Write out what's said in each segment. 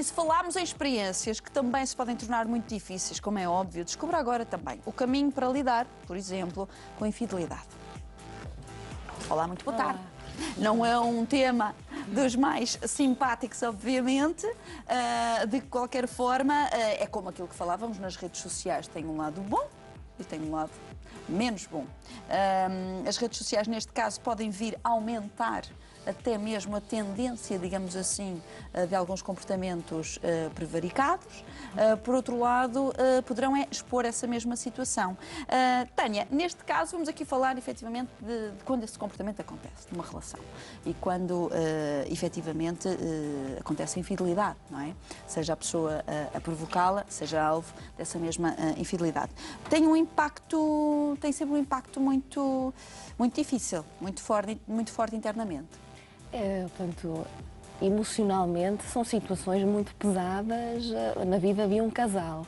E se falarmos em experiências que também se podem tornar muito difíceis, como é óbvio, descubra agora também o caminho para lidar, por exemplo, com a infidelidade. Olá, muito boa tarde. Não é um tema dos mais simpáticos, obviamente. De qualquer forma, é como aquilo que falávamos nas redes sociais. Tem um lado bom e tem um lado menos bom. As redes sociais, neste caso, podem vir a aumentar até mesmo a tendência, digamos assim, de alguns comportamentos prevaricados. Por outro lado, poderão expor essa mesma situação. Tânia, neste caso, vamos aqui falar efetivamente de quando esse comportamento acontece numa relação e quando efetivamente acontece a infidelidade, não é? Seja a pessoa a provocá-la, seja alvo dessa mesma infidelidade. Tem sempre um impacto muito difícil, muito forte internamente. Portanto, emocionalmente são situações muito pesadas na vida de um casal.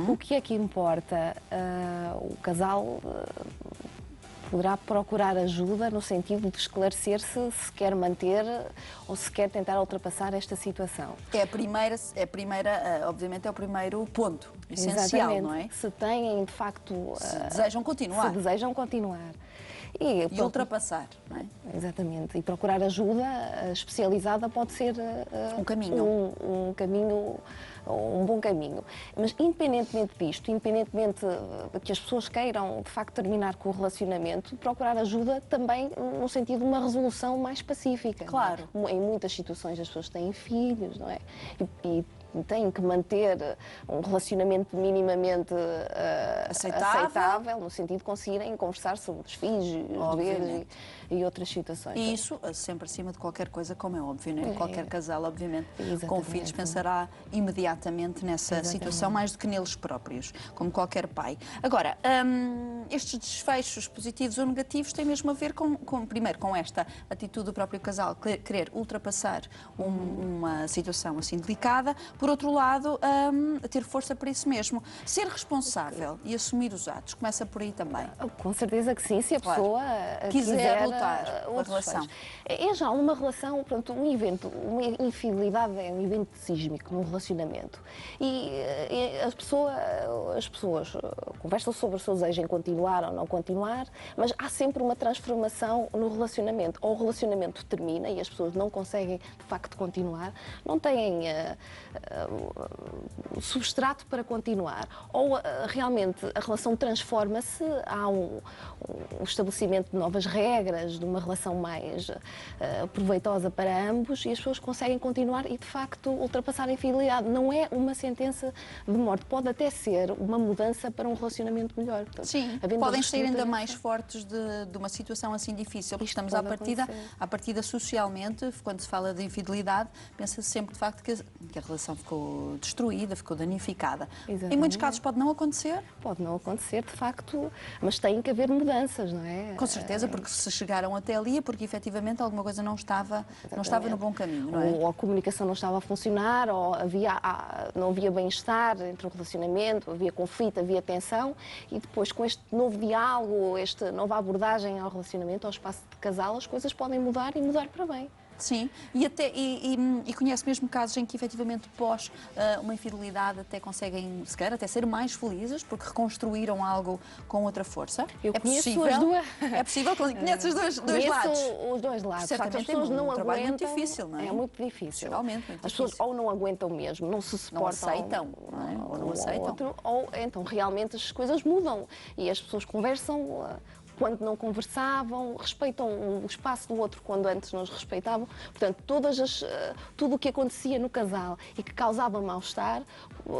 O que é que importa? O casal poderá procurar ajuda no sentido de esclarecer-se se quer manter ou se quer tentar ultrapassar esta situação. Obviamente é o primeiro ponto essencial, Exatamente. não é? Se têm, de facto... Se desejam continuar. Se desejam continuar. E ultrapassar, não é? Exatamente. E procurar ajuda especializada pode ser um caminho. Um bom caminho. Mas independentemente disto, independentemente de que as pessoas queiram de facto terminar com o relacionamento, procurar ajuda também no sentido de uma resolução mais pacífica. Claro. Em muitas situações as pessoas têm filhos, não é? E têm que manter um relacionamento minimamente aceitável, no sentido de conseguirem conversar sobre os filhos, os deveres e outras situações. E isso sempre acima de qualquer coisa, como é óbvio, né? Qualquer casal, obviamente, com filhos pensará imediatamente nessa situação, mais do que neles próprios, como qualquer pai. Agora, estes desfechos positivos ou negativos têm mesmo a ver primeiro, com esta atitude do próprio casal, querer ultrapassar uma situação assim delicada. Por outro lado, ter força para isso mesmo. Ser responsável e assumir os atos. Começa por aí também. Com certeza que sim, se a pessoa quiser lutar pela relação. É já uma relação, portanto, um evento, uma infidelidade é um evento sísmico num relacionamento. E as pessoas conversam sobre o seu desejo em continuar ou não continuar, mas há sempre uma transformação no relacionamento. Ou o relacionamento termina e as pessoas não conseguem, de facto, continuar, não têm substrato para continuar, ou realmente a relação transforma-se, há um estabelecimento de novas regras, de uma relação mais proveitosa para ambos e as pessoas conseguem continuar e de facto ultrapassar a infidelidade. Não é uma sentença de morte, pode até ser uma mudança para um relacionamento melhor. Portanto, sim, podem sair ainda mais fortes de uma situação assim difícil, porque estamos à partida socialmente, quando se fala de infidelidade, pensa-se sempre de facto que a relação ficou destruída, ficou danificada. Exatamente. Em muitos casos pode não acontecer? Pode não acontecer, de facto, mas tem que haver mudanças, não é? Com certeza, porque se chegaram até ali é porque efetivamente alguma coisa não estava no bom caminho, não é? Ou a comunicação não estava a funcionar, ou não havia bem-estar entre o relacionamento, havia conflito, havia tensão, e depois com este novo diálogo, esta nova abordagem ao relacionamento, ao espaço de casal, as coisas podem mudar e mudar para bem. Sim, e conhece mesmo casos em que efetivamente pós uma infidelidade até conseguem, se calhar, até ser mais felizes porque reconstruíram algo com outra força. É possível? As duas. É possível? Conheces os dois lados? Os dois lados. Certamente as pessoas não trabalho aguentam. Muito difícil, não é? É muito difícil. Geralmente muito As pessoas ou não aguentam mesmo, não se suportam. Não aceitam, não é? Ou não aceitam. Ou então realmente as coisas mudam e as pessoas conversam quando não conversavam, respeitam o espaço do outro quando antes não os respeitavam. Portanto, tudo o que acontecia no casal e que causava mal-estar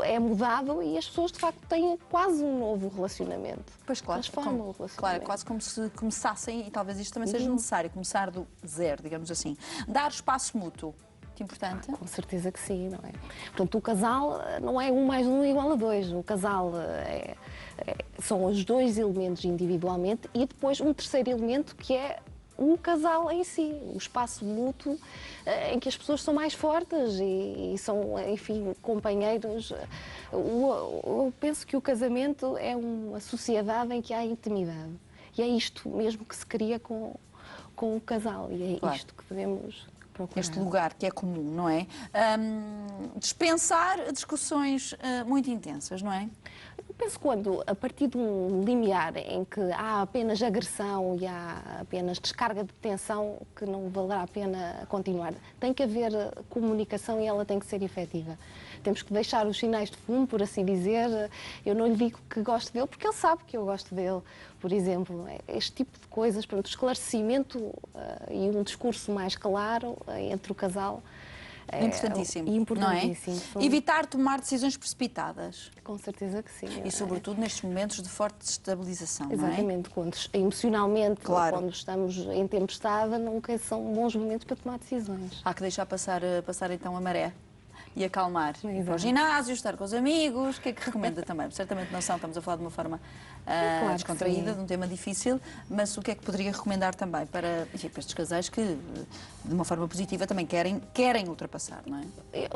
é mudado e as pessoas, de facto, têm quase um novo relacionamento. Pois claro, transformam o relacionamento. Claro, é quase como se começassem, e talvez isto também seja necessário, começar do zero, digamos assim. Dar espaço mútuo. Importante. Com certeza que sim, não é? Portanto, o casal não é 1 mais 1 igual a 2. O casal são os dois elementos individualmente e depois um terceiro elemento que é o casal em si, o espaço mútuo em que as pessoas são mais fortes e são, enfim, companheiros. Eu penso que o casamento é uma sociedade em que há intimidade e é isto mesmo que se cria com o casal e é isto que devemos Procurar. este lugar que é comum, não é? Dispensar discussões muito intensas, não é? Eu penso quando, a partir de um limiar em que há apenas agressão e há apenas descarga de tensão, que não valerá a pena continuar. Tem que haver comunicação e ela tem que ser efetiva. Temos que deixar os sinais de fumo, por assim dizer. Eu não lhe digo que gosto dele, porque ele sabe que eu gosto dele, por exemplo. Este tipo de coisas, portanto, o esclarecimento e um discurso mais claro entre o casal. Importantíssimo, importantíssimo. Não é? Evitar tomar decisões precipitadas. Com certeza que sim. E sobretudo nestes momentos de forte desestabilização, Exatamente, não é? quando emocionalmente, Claro. quando estamos em tempestade, nunca são bons momentos para tomar decisões. Há que deixar passar então a maré e acalmar. Ir para o Exato. ginásio, estar com os amigos. O que é que recomenda também? Certamente não são, estamos a falar de uma forma Claro que descontraída, sim. de um tema difícil, mas o que é que poderia recomendar também para, enfim, para estes casais que, de uma forma positiva, também querem ultrapassar, não é?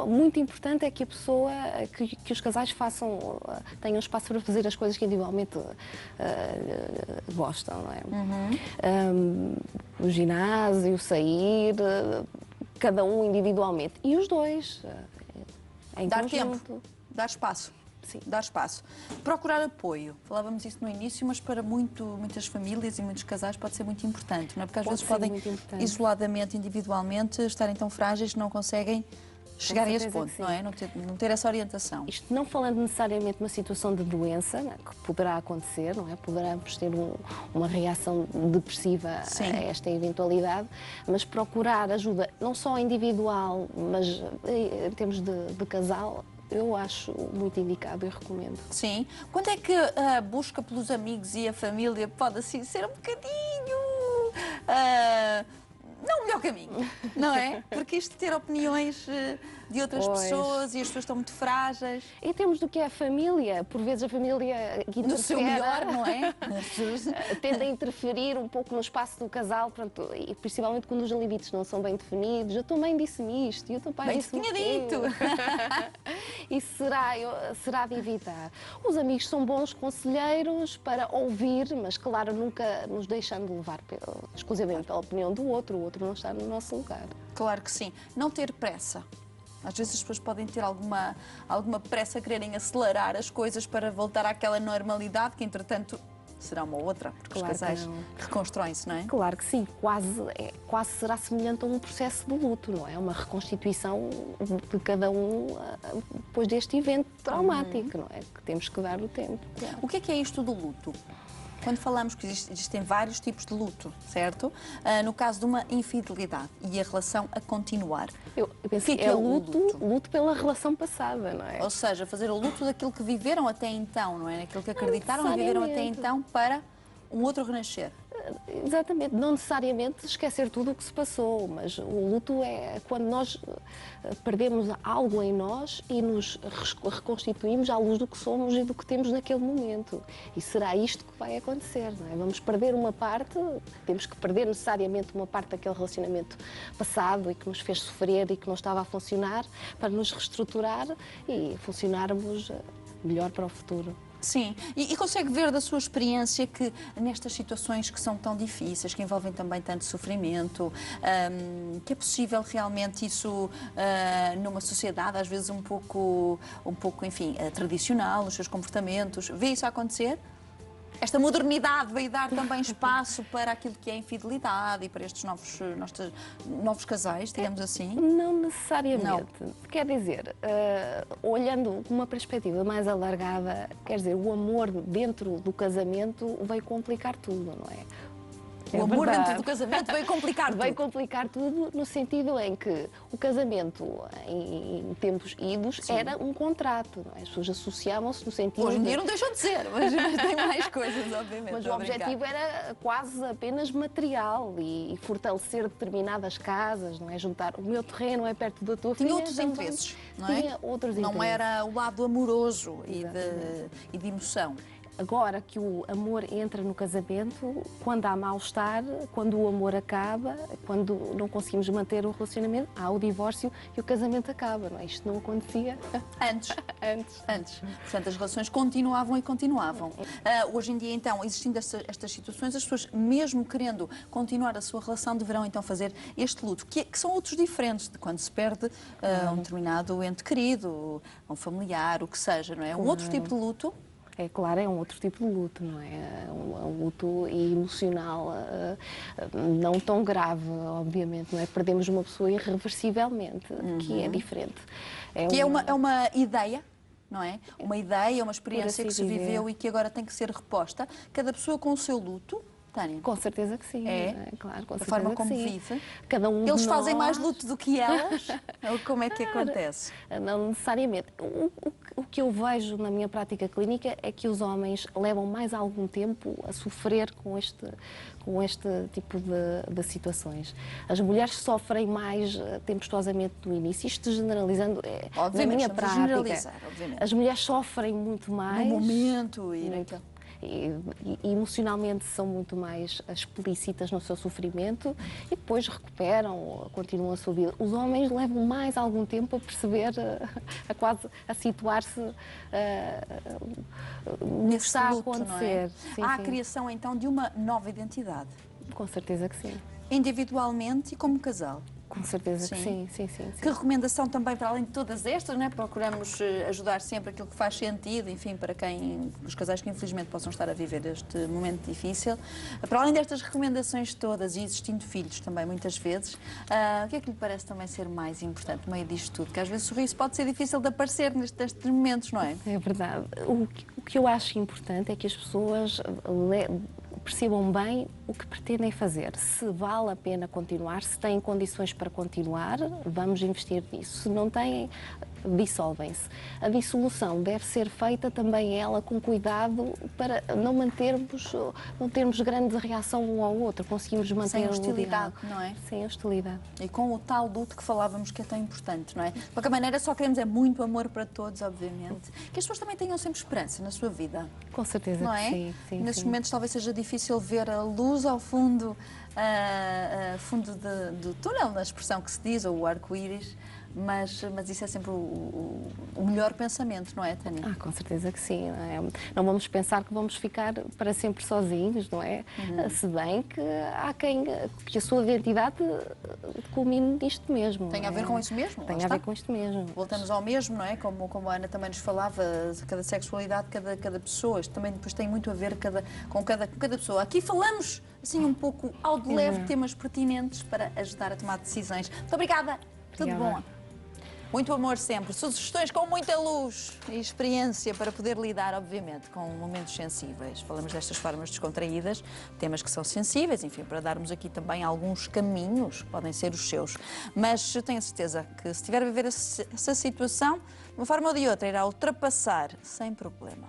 Muito importante é que a pessoa, que os casais tenham espaço para fazer as coisas que individualmente gostam, não é? O ginásio, sair, cada um individualmente. E os dois, em Dar conjunto. tempo, dar espaço. Sim. Dar espaço. Procurar apoio. Falávamos isso no início, mas para muitas famílias e muitos casais pode ser muito importante, não é? Porque às Pode vezes ser podem, muito importante. isoladamente, individualmente, estarem tão frágeis que não conseguem chegar a esse certeza ponto, que sim. não é? Não ter essa orientação. Isto não falando necessariamente de uma situação de doença, né, que poderá acontecer, não é? Poderemos ter uma reação depressiva Sim. a esta eventualidade, mas procurar ajuda não só individual, mas em termos de casal, eu acho muito indicado e recomendo. Sim. Quando é que a busca pelos amigos e a família pode assim ser um bocadinho não o melhor caminho, não é? Porque isto de ter opiniões de outras Pois. pessoas e as pessoas estão muito frágeis, Em termos do que é a família, por vezes a família no seu interfere, melhor, não é? tende a interferir um pouco no espaço do casal, pronto, e principalmente quando os limites não são bem definidos. A tua mãe disse-me isto e o teu pai Bem te disse-me tinha aquilo. Isso será de evitar. Os amigos são bons conselheiros para ouvir, mas claro, nunca nos deixando levar exclusivamente pela opinião do outro. O outro não está no nosso lugar. Claro que sim. Não ter pressa. Às vezes as pessoas podem ter alguma pressa, quererem acelerar as coisas para voltar àquela normalidade que, entretanto, será uma outra, porque Claro os que casais não. reconstroem-se, não é? Claro que sim, quase será semelhante a um processo de luto, não é? Uma reconstituição de cada um depois deste evento traumático, não é? Que temos que dar o tempo. Claro. O que é isto do luto? Quando falamos que existem vários tipos de luto, certo? No caso de uma infidelidade e a relação a continuar. Eu penso que que é é o luto? luto pela relação passada, não é? Ou seja, fazer o luto daquilo que viveram até então, não é? Naquilo que acreditaram e viveram até necessariamente. então para um outro renascer. Exatamente, não necessariamente esquecer tudo o que se passou, mas o luto é quando nós perdemos algo em nós e nos reconstituímos à luz do que somos e do que temos naquele momento. E será isto que vai acontecer, não é? Vamos perder uma parte, temos que perder necessariamente uma parte daquele relacionamento passado e que nos fez sofrer e que não estava a funcionar para nos reestruturar e funcionarmos melhor para o futuro. Sim, e consegue ver da sua experiência que nestas situações que são tão difíceis, que envolvem também tanto sofrimento, que é possível realmente isso numa sociedade às vezes um pouco, enfim, tradicional, os seus comportamentos, vê isso acontecer? Esta modernidade veio dar também espaço para aquilo que é a infidelidade e para estes novos casais, digamos assim? Não necessariamente. Quer dizer, olhando com uma perspectiva mais alargada, quer dizer, o amor dentro do casamento veio complicar tudo, não é? O amor dentro do casamento veio complicar tudo. Veio complicar tudo no sentido em que o casamento, em tempos idos, era um contrato, não é? As pessoas associavam-se no sentido Hoje em dia não deixam de ser, mas tem mais coisas, obviamente. Mas o estou a brincar. objetivo era quase apenas material e fortalecer determinadas casas, não é? Juntar o meu terreno é perto da tua filha. Tinha outros então interesses, não é? Tinha outros Não interesses. era o lado amoroso e de emoção. Agora que o amor entra no casamento, quando há mal-estar, quando o amor acaba, quando não conseguimos manter o relacionamento, há o divórcio e o casamento acaba, não é? Isto não acontecia Antes. Antes. Portanto, as relações continuavam e continuavam. Hoje em dia, então, existindo estas situações, as pessoas, mesmo querendo continuar a sua relação, deverão então fazer este luto, que são lutos diferentes de quando se perde um determinado ente querido, um familiar, o que seja, não é? Um outro tipo de luto. É claro, é um outro tipo de luto, não é? Um luto emocional não tão grave, obviamente, não é? Perdemos uma pessoa irreversivelmente, que é diferente. Que é uma ideia, não é? Uma ideia, uma experiência Por que assim se viveu dizer. e que agora tem que ser reposta. Cada pessoa com o seu luto. Tânia, Com certeza que sim. É? Não é? Claro, com da certeza forma que como sim. vive. Cada um Eles de fazem mais nós- luto do que elas? Ou como é que acontece? Não necessariamente. O que eu vejo na minha prática clínica é que os homens levam mais algum tempo a sofrer com este tipo de situações. As mulheres sofrem mais tempestuosamente no início, isto generalizando, na Obviamente, minha estamos a prática. generalizar, obviamente. As mulheres sofrem muito mais. No momento e Muito. naquele... E emocionalmente são muito mais explícitas no seu sofrimento e depois recuperam, continuam a sua vida. Os homens levam mais algum tempo a perceber, a situar-se no que Nesse está a luto, não é? acontecer. Sim, Há a sim. criação então de uma nova identidade, Com certeza que sim. individualmente e como casal. Com certeza que Sim. sim. Que recomendação também, para além de todas estas, não é? Procuramos ajudar sempre aquilo que faz sentido, enfim, para os casais que infelizmente possam estar a viver este momento difícil. Para além destas recomendações todas, e existindo filhos também muitas vezes, o que é que lhe parece também ser mais importante no meio disto tudo? Que às vezes o sorriso pode ser difícil de aparecer nestes momentos, não é? É verdade. O que eu acho importante é que as pessoas percebam bem o que pretendem fazer. Se vale a pena continuar, se têm condições para continuar, vamos investir nisso. Se não têm, dissolvem-se. A dissolução deve ser feita também ela com cuidado para não termos grande reação um ao outro, conseguimos manter Sem o hostilidade, diálogo. não é? Sem hostilidade. E com o tal luto que falávamos que é tão importante, não é? De qualquer maneira, só queremos é muito amor para todos, obviamente. Que as pessoas também tenham sempre esperança na sua vida, Com certeza não que é? sim. Nesses sim. momentos talvez seja difícil ver a luz ao fundo, fundo do túnel, na expressão que se diz, ou o arco-íris, mas isso é sempre o melhor pensamento, não é, Tânia? Com certeza que sim. Não é? Não vamos pensar que vamos ficar para sempre sozinhos, não é? Se bem que há que a sua identidade culmine nisto mesmo. Tem a ver com isso mesmo? Tem lá a está. ver com isto mesmo. Voltamos ao mesmo, não é? Como a Ana também nos falava, cada sexualidade, cada pessoa. Isto também depois tem muito a ver com cada pessoa. Aqui falamos, assim, um pouco ao de leve, temas pertinentes para ajudar a tomar decisões. Muito obrigada. Tudo Obrigada. bom. Muito amor sempre, sugestões com muita luz e experiência para poder lidar, obviamente, com momentos sensíveis. Falamos destas formas descontraídas, temas que são sensíveis, enfim, para darmos aqui também alguns caminhos, podem ser os seus. Mas eu tenho a certeza que se estiver a viver essa situação, de uma forma ou de outra, irá ultrapassar sem problema.